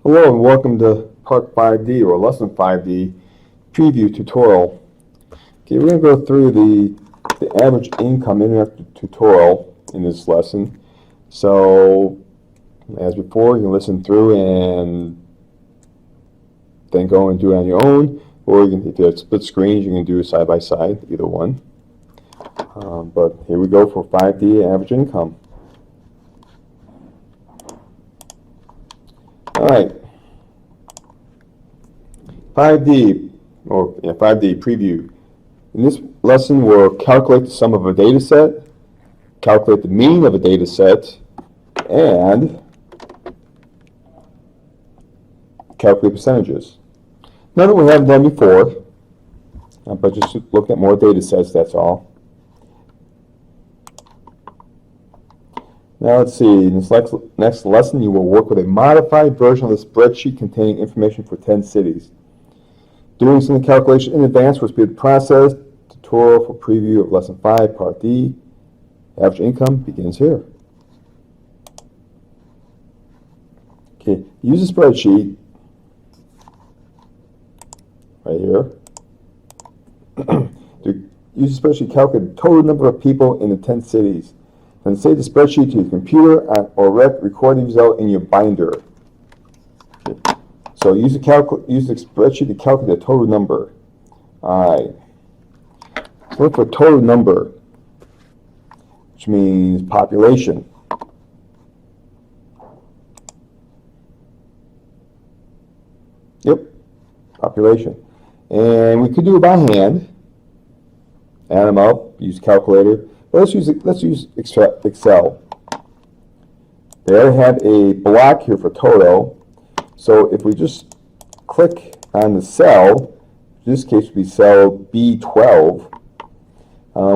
Hello and welcome to Part 5D or Lesson 5D preview tutorial. Okay, we're going to go through the average income interactive tutorial in this lesson. So, as before, you can listen through and then go and do it on your own, or you can, if you have split screens, you can do it side by side, either one. But here we go for 5D average income. All right. 5D, or 5D preview. In this lesson, we'll calculate the sum of a data set, calculate the mean of a data set, and calculate percentages. None that we haven't done before, but just look at more data sets, that's all. Now let's see, in this next lesson you will work with a modified version of the spreadsheet containing information for 10 cities. Doing some calculation in advance will speed the process. Tutorial for preview of Lesson 5, Part D. Average income begins here. Okay, use a spreadsheet right here. To use a spreadsheet to calculate the total number of people in the 10 cities. Then save the spreadsheet to your computer or record the result in your binder. Okay. So use the spreadsheet to calculate the total number. All right. So look for total number, which means population. Yep, population. And we could do it by hand. Add them up. Use calculator. But let's use Excel. They already have a block here for total. So if we just click on the cell, in this case would be cell B12,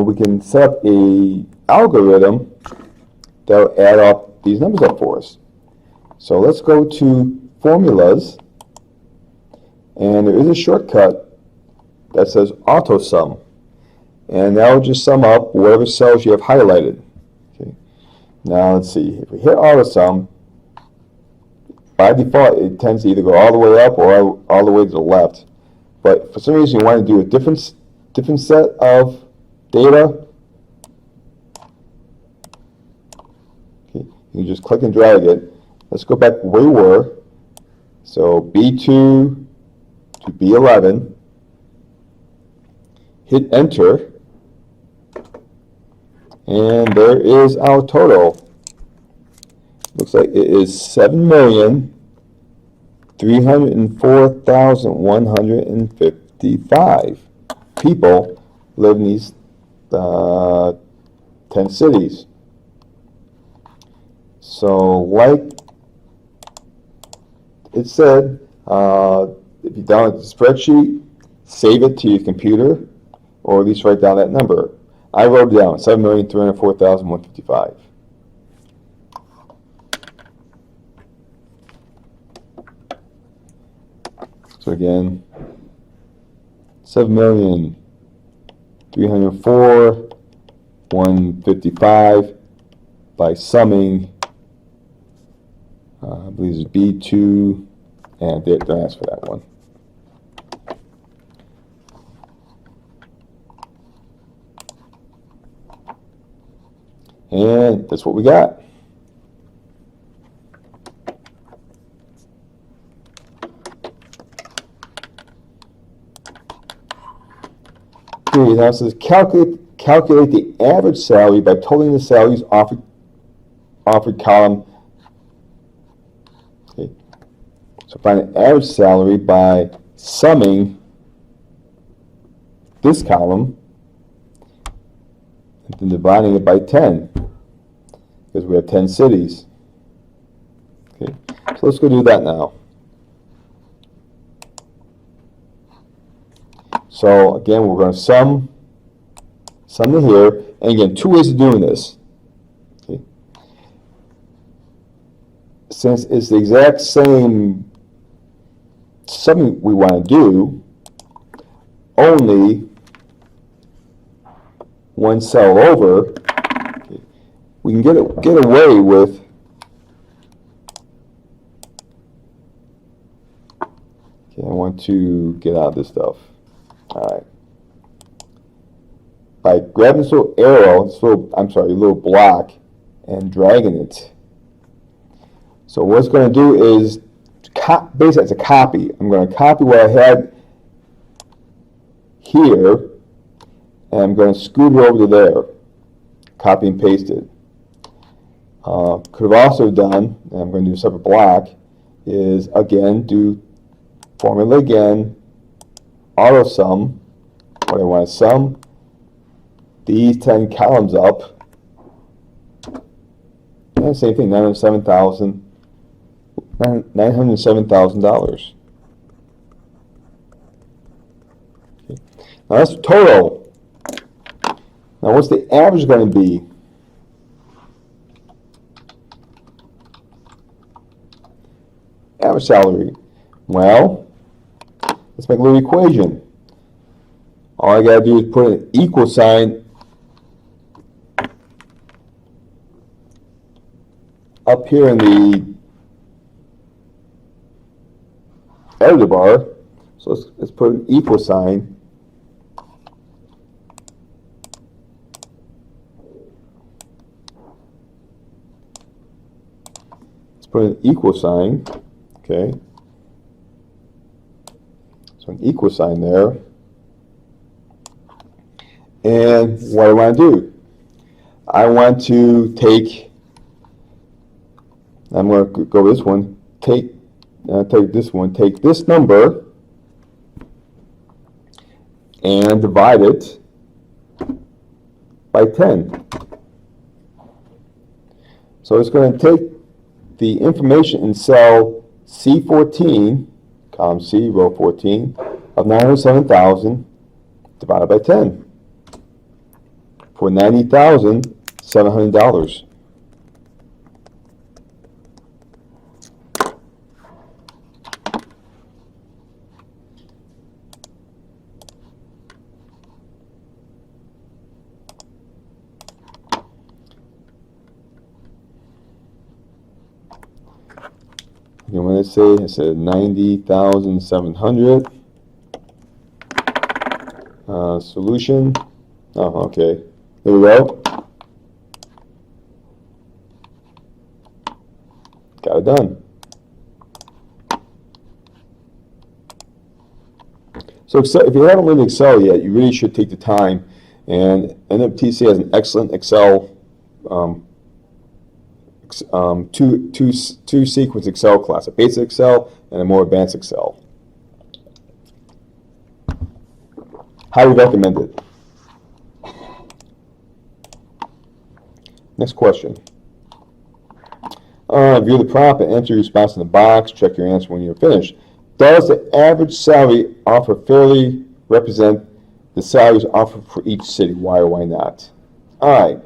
we can set up a algorithm that will add up these numbers up for us. So let's go to formulas, and there is a shortcut that says auto sum, and that will just sum up whatever cells you have highlighted. Okay. Now let's see, if we hit auto sum, by default, it tends to either go all the way up or all the way to the left. But for some reason, you want to do a different set of data. Okay. You just click and drag it. Let's go back where we were. So B2 to B11. Hit enter. And there is our total. Looks like it is 7,304,155 people live in these 10 cities. So, like it said, if you download the spreadsheet, save it to your computer, or at least write down that number. I wrote it down, 7,304,155. So again, 7,304,155 by summing, I believe it's B2, and don't ask for that one. And that's what we got. Okay, now it says calculate the average salary by totaling the salaries offered column. Okay. So find the average salary by summing this column and then dividing it by 10, because we have 10 cities. Okay. So let's go do that now. So again, we're going to sum to here, and again, two ways of doing this. Okay. Since it's the exact same summing we want to do, only one cell over, okay, we can get away with Okay, I want to get out of this stuff. All right. By grabbing this little arrow, little block, and dragging it. So what it's going to do is, basically it's a copy. I'm going to copy what I had here, and I'm going to scoot it over to there. Copy and paste it. Could have also done, and I'm going to do a separate block, is again do formula again, auto sum, what I want to sum these 10 columns up, and same thing, $907,000. Okay. Now that's total. Now what's the average going to be? Average salary. Well, let's make a little equation. All I got to do is put an equal sign up here in the editor bar. So let's put an equal sign. Let's put an equal sign. Okay. So an equal sign there. And what I want to do, I want to take, I'm going to go this one, take this number and divide it by 10. So it's going to take the information in cell C14, column C, row 14, of 907,000 divided by 10 for $90,700. And when I said 90,700. Solution. Oh, okay. There we go. Got it done. So if you haven't learned Excel yet, you really should take the time. And NFTC has an excellent Excel two sequence Excel class, a basic Excel and a more advanced Excel. Highly recommended. Next question. View the prompt and enter your response in the box. Check your answer when you're finished. Does the average salary offer fairly represent the salaries offered for each city? Why or why not? All right.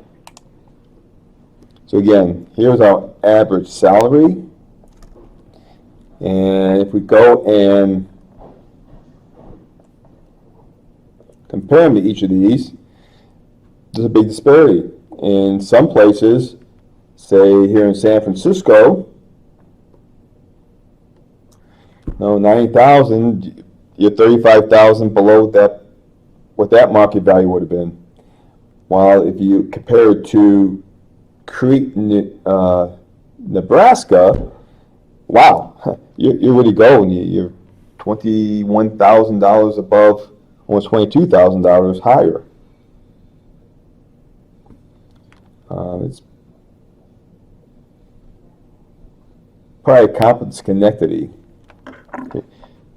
So again, here's our average salary. And if we go and compare them to each of these, there's a big disparity. In some places, say here in San Francisco, no, 90,000, you're 35,000 below that, what that market value would have been. While if you compare it to Crete, Nebraska, wow, you're really going. You're $21,000 above, almost $22,000 higher. It's probably competence connectivity. Okay.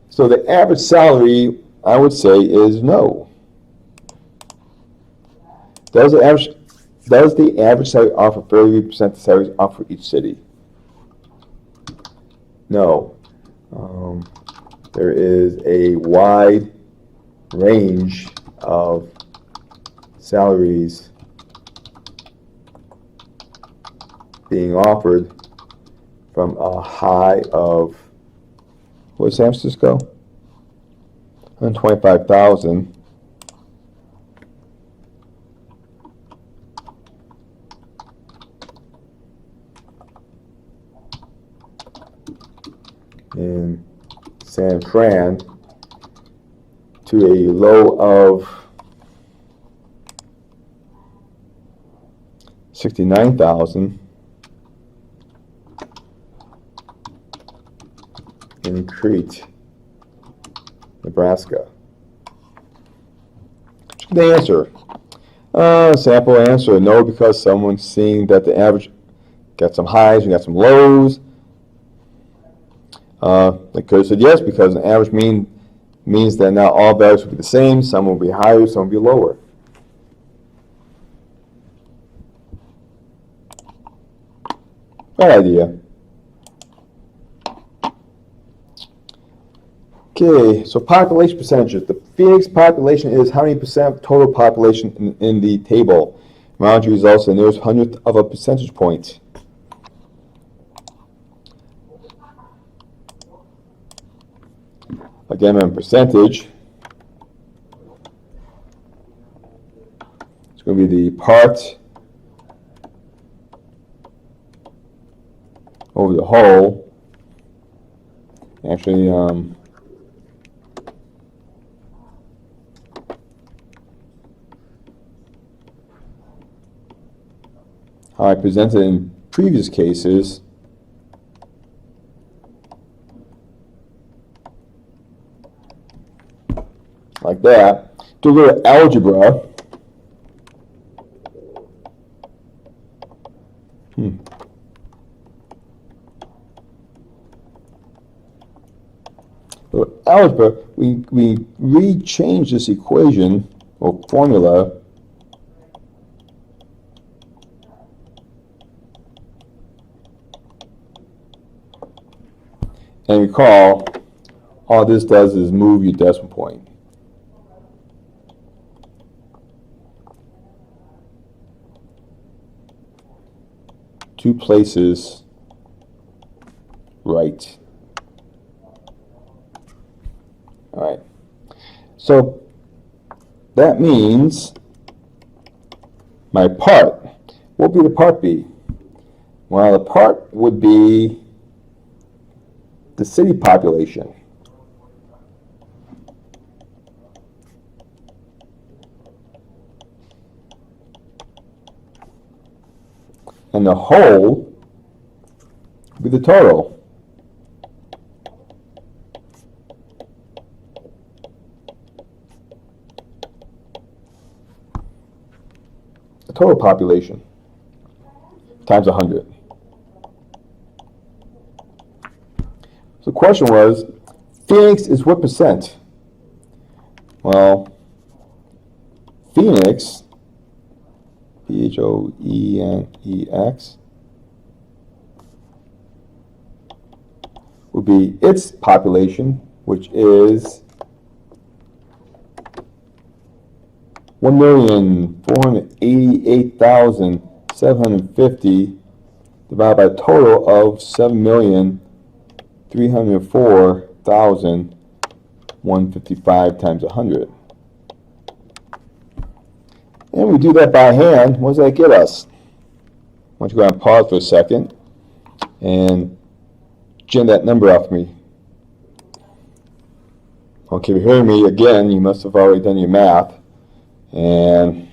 So the average salary, I would say, is no. Does the average salary offer fairly represent the salaries offered for each city? No. There is a wide range of salaries being offered, from a high of, what was San Francisco? 125,000 in San Fran to a low of 69,000 in Crete, Nebraska. The answer. Sample answer, no, because someone's seeing that the average got some highs and got some lows. They could have said yes, because an average means that not all values will be the same. Some will be higher, some will be lower. Bad idea. Okay, so population percentages. The Phoenix population is how many percent of total population in the table? Round to results in the nearest hundredth of a percentage point. Again, in percentage, it's going to be the part over the whole. Actually, how I presented in previous cases, like that. Do a little algebra. Algebra, we re-change this equation or formula and recall all this does is move your decimal point. Two places right. All right. So that means my part, what would the part be? Well, the part would be the city population. And the whole would be the total. The total population times 100. So the question was, Phoenix is what percent? Well, Phoenix, P-H-O-E-N-E-X, would be its population, which is 1,488,750 divided by a total of 7,304,155 times 100. And we do that by hand. What does that get us? Why don't you go ahead and pause for a second and gen that number off me. Okay, if you're hearing me again, you must have already done your math. And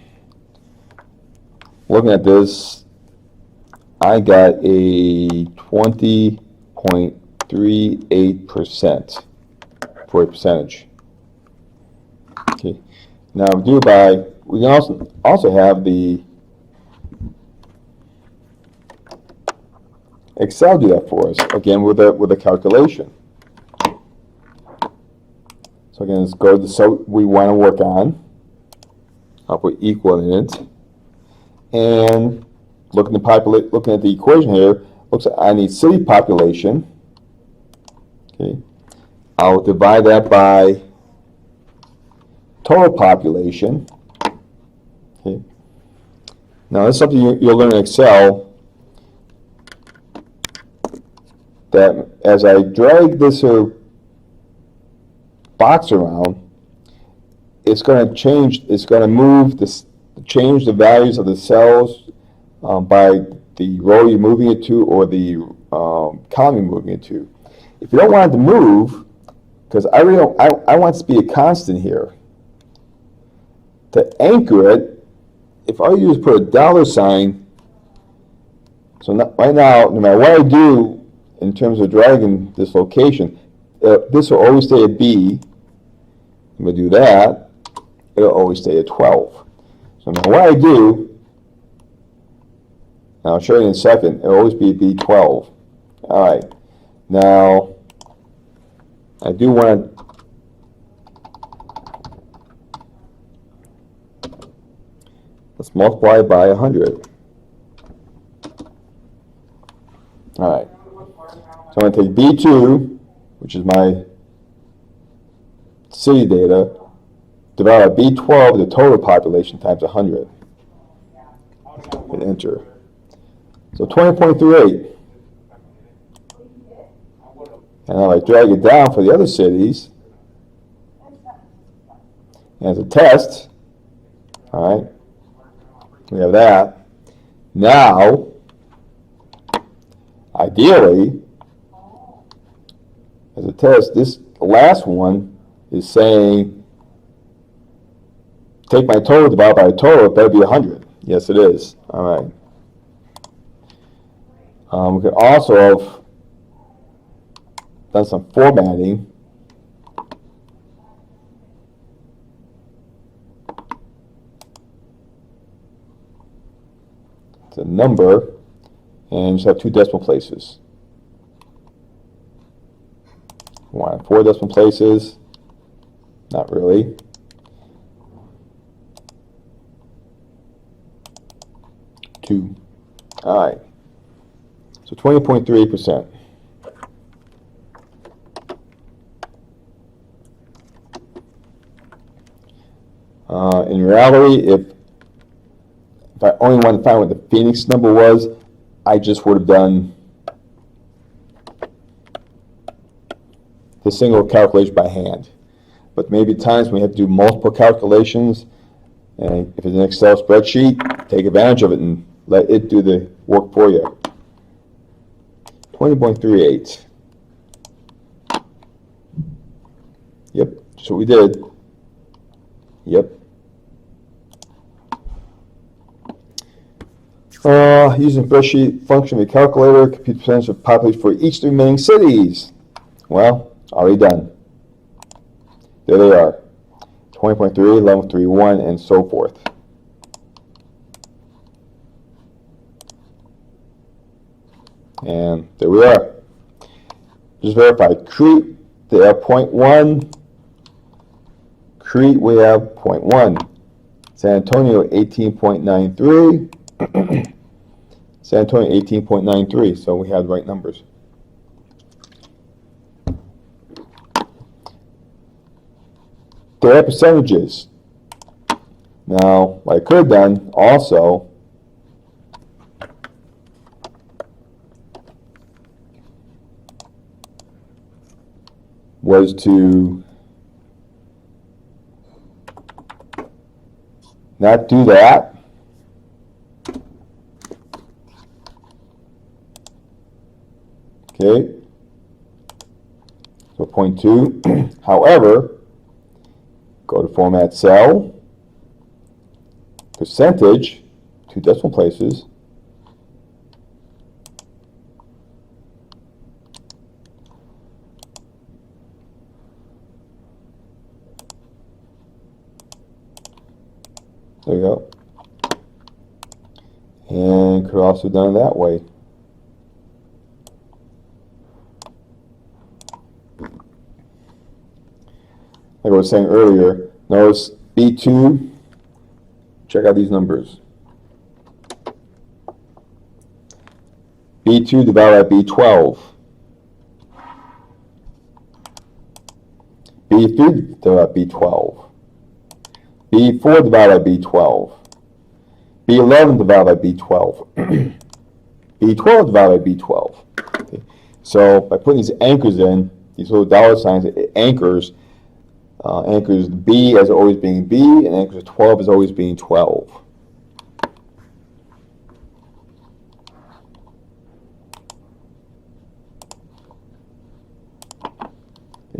looking at this, I got a 20.38% for a percentage. Okay. Now do it by, we can also have the Excel do that for us, again with a calculation. So again, let's go to the cell we want to work on. I'll put equal in it. And looking at the equation here, looks like I need city population. Okay. I'll divide that by total population. Okay. Now that's something you'll learn in Excel, that as I drag this box around, it's going to change, it's going to move this, change the values of the cells by the row you're moving it to or the column you're moving it to. If you don't want it to move, because I really don't, I want it to be a constant here. To anchor it, if all you do is put a dollar sign, so right now, no matter what I do in terms of dragging this location, this will always stay at B. I'm going to do that, it'll always stay at 12. So no matter what I do, and I'll show you in a second, it'll always be B12. All right, now I do want to let's multiply by 100. All right, so I'm going to take B2, which is my city data, divide by B12, the total population, times 100. And enter. So 20.38. And now I drag it down for the other cities. And as a test, all right, we have that. Now, ideally, as a test, this last one is saying, take my total, divide by total, it better be 100. Yes, it is. All right. We could also have done some formatting. It's a number, and just have 2 decimal places. We want 4 decimal places. Not really. Two. All right. So 20.38%. In reality, if I only wanted to find what the Phoenix number was, I just would have done the single calculation by hand. But maybe times when we have to do multiple calculations, and if it's an Excel spreadsheet, take advantage of it and let it do the work for you. 20.38. Yep, that's what we did. Yep. Using spreadsheet function of a calculator, compute percentage of population for each of the remaining cities. Well, already done. There they are. 20.3, 11.31, and so forth. And there we are. Just verify. Crete, they have 0.1. Crete, we have 0.1. San Antonio, 18.93. San Antonio, 18.93. So we have the right numbers. Their percentages. Now, what I could have done also was to not do that. Okay. So 0.2. However, go to Format Cell, percentage, 2 decimal places, there you go, and could also have done it that way. Like I was saying earlier, notice B2, check out these numbers. B2 divided by B12. B3 divided by B12. B4 divided by B12. B11 divided by B12. B12 divided by B12. Okay. So by putting these anchors in, these little dollar signs, it anchors B as always being B, and anchors 12 as always being 12.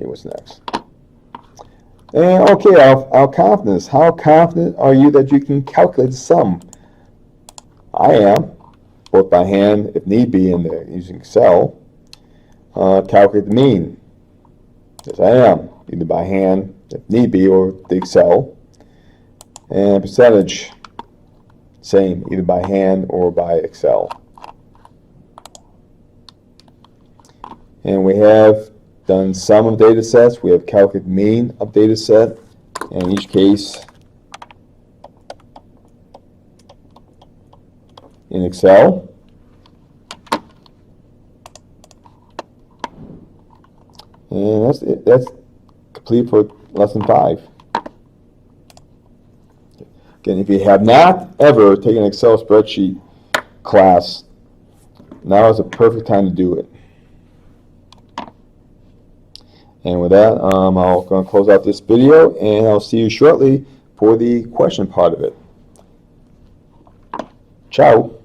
Okay, what's next? And okay, our confidence. How confident are you that you can calculate the sum? I am, both by hand, if need be, using Excel. Calculate the mean. Yes, I am, either by hand, if need be, or the Excel. And percentage, same, either by hand or by Excel. And we have done sum of data sets. We have calculated mean of data set. And in each case, in Excel. And that's it. That's complete for lesson 5. Again, if you have not ever taken an Excel spreadsheet class, now is the perfect time to do it. And with that, I'm going to close out this video, and I'll see you shortly for the question part of it. Ciao.